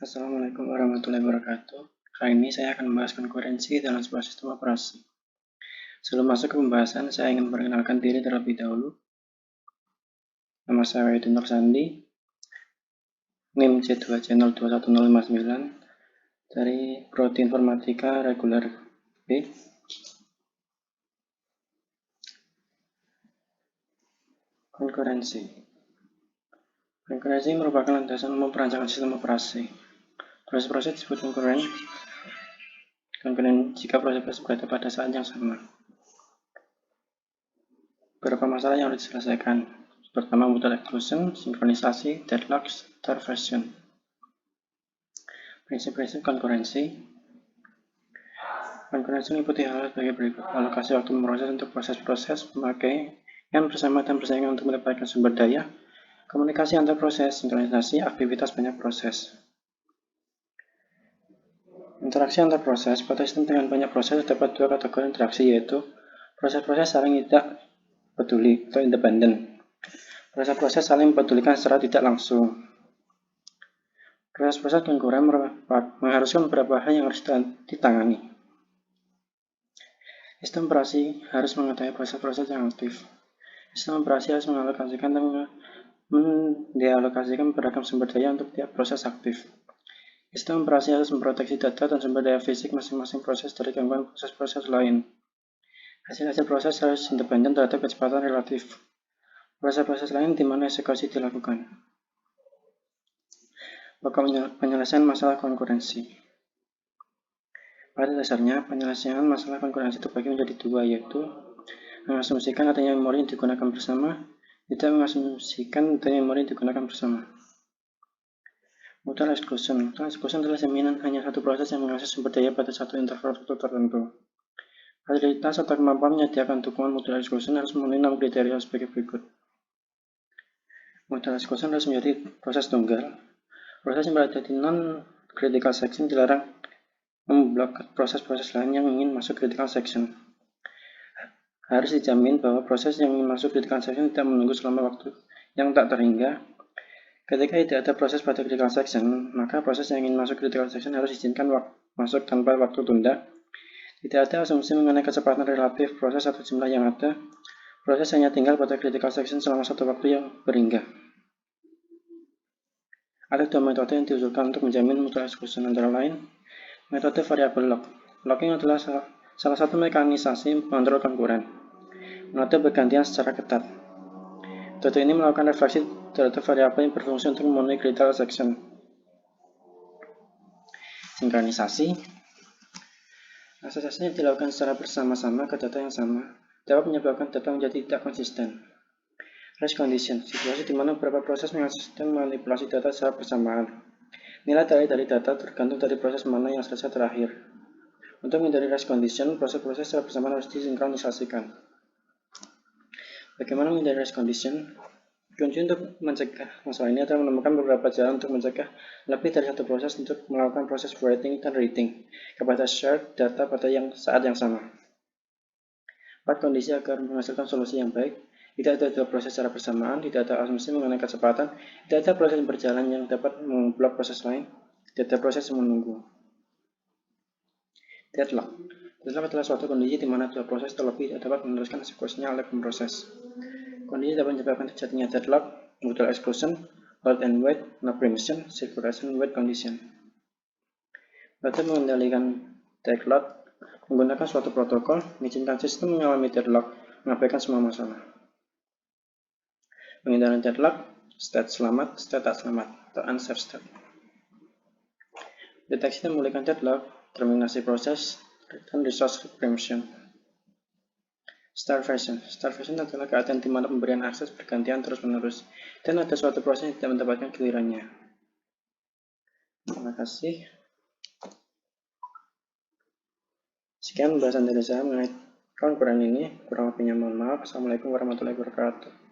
Assalamualaikum warahmatullahi wabarakatuh. Kali ini saya akan membahas konkurensi dalam sebuah sistem operasi. Sebelum masuk ke pembahasan, saya ingin memperkenalkan diri terlebih dahulu. Nama saya Wahidin Nur Sandi, NIM C2C021059 dari Prodi Informatika Reguler B. Konkurensi merupakan landasan umum perancangan sistem operasi. Proses-proses disebut konkuren jika proses berada pada saat yang sama. Beberapa masalah yang harus diselesaikan. Pertama, mutual exclusion, sinkronisasi, deadlock, starvation. Prinsip-prinsip konkurensi. Konkurensi meliputi hal sebagai berikut: alokasi waktu memproses untuk proses-proses, pemakaian bersama dan persaingan untuk mendapatkan sumber daya, komunikasi antar proses, sinkronisasi, aktivitas banyak proses. Interaksi antar proses. Pada sistem dengan banyak proses terdapat dua kategori interaksi, yaitu proses-proses saling tidak peduli atau independen. Proses-proses saling mempedulikan secara tidak langsung. Proses-proses konkuren mengharuskan beberapa hal yang harus ditangani. Sistem operasi harus mengetahui proses-proses yang aktif. Sistem operasi harus mengalokasikan dan mendealokasikan beragam sumber daya untuk tiap proses aktif. Sistem operasi harus memproteksi data dan sumber daya fisik masing-masing proses dari gangguan proses-proses lain. Hasil-hasil proses harus independen terhadap kecepatan relatif proses-proses lain di mana eksekusi dilakukan. Pokok penyelesaian masalah konkurensi. Pada dasarnya, penyelesaian masalah konkurensi terbagi menjadi dua, yaitu mengasumsikan adanya memori yang digunakan bersama, tidak mengasumsikan adanya memori yang digunakan bersama. Mutual exclusion. Mutual exclusion adalah jaminan hanya satu proses yang mengakses sumber daya pada satu interval waktu tertentu. Fasilitas atau kemampuan menyediakan dukungan mutual exclusion harus memenuhi 6 kriteria sebagai berikut. Mutual exclusion harus menjadi proses tunggal. Proses yang berada di non-critical section dilarang memblok proses-proses lain yang ingin masuk critical section. Harus dijamin bahwa proses yang ingin masuk critical section tidak menunggu selama waktu yang tak terhingga. Ketika tidak ada proses pada critical section, maka proses yang ingin masuk critical section harus diizinkan masuk tanpa waktu tunda. Tidak ada asumsi mengenai kecepatan relatif proses atau jumlah yang ada. Proses hanya tinggal pada critical section selama satu waktu yang berhingga. Ada dua metode yang diusulkan untuk menjamin mutual exclusion, antara lain metode variable lock. Locking adalah salah satu mekanisasi pengontrol konkuren. Metode bergantian secara ketat. Metode ini melakukan refleksi terhadap variabel yang berfungsi untuk memenuhi critical section. Sinkronisasi. Asosiasi yang dilakukan secara bersama-sama ke data yang sama dapat menyebabkan data menjadi tidak konsisten. Race condition. Situasi di mana beberapa proses mengakses dan manipulasi data secara bersamaan. Nilai dari data tergantung dari proses mana yang selesai terakhir. Untuk menghindari race condition, proses-proses secara bersamaan harus disinkronisasikan. Bagaimana menghindari race condition? Kunci untuk mencegah masalah ini adalah menemukan beberapa jalan untuk mencegah lebih dari satu proses untuk melakukan proses writing dan reading kepada shared data pada saat yang sama. 4 kondisi agar menghasilkan solusi yang baik. Tidak ada dua proses secara bersamaan, tidak ada asumsi mengenai kecepatan, tidak ada proses yang berjalan yang dapat memblok proses lain, tidak ada proses yang menunggu. Deadlock. Deadlock adalah suatu kondisi di mana dua proses terlebih dapat meneruskan eksekusinya oleh pemproses. Kondisi dapat menyebabkan terjadinya deadlock, mutual exclusion, hold and wait, no preemption, circulation wait condition. Metode mengendalikan deadlock menggunakan suatu protokol, mengizinkan sistem mengalami deadlock, mengabaikan semua masalah. Pengindaran deadlock, state selamat, state tak selamat, atau unsafe state. Deteksi dan memulihkan deadlock, terminasi proses, dan resource preemption. Starvation. Starvation adalah keadaan di mana pemberian akses bergantian terus-menerus, dan ada suatu proses yang tidak mendapatkan gilirannya. Terima kasih. Sekian pembahasan dari saya mengenai konkuren ini. Kurang lebihnya mohon maaf. Assalamualaikum warahmatullahi wabarakatuh.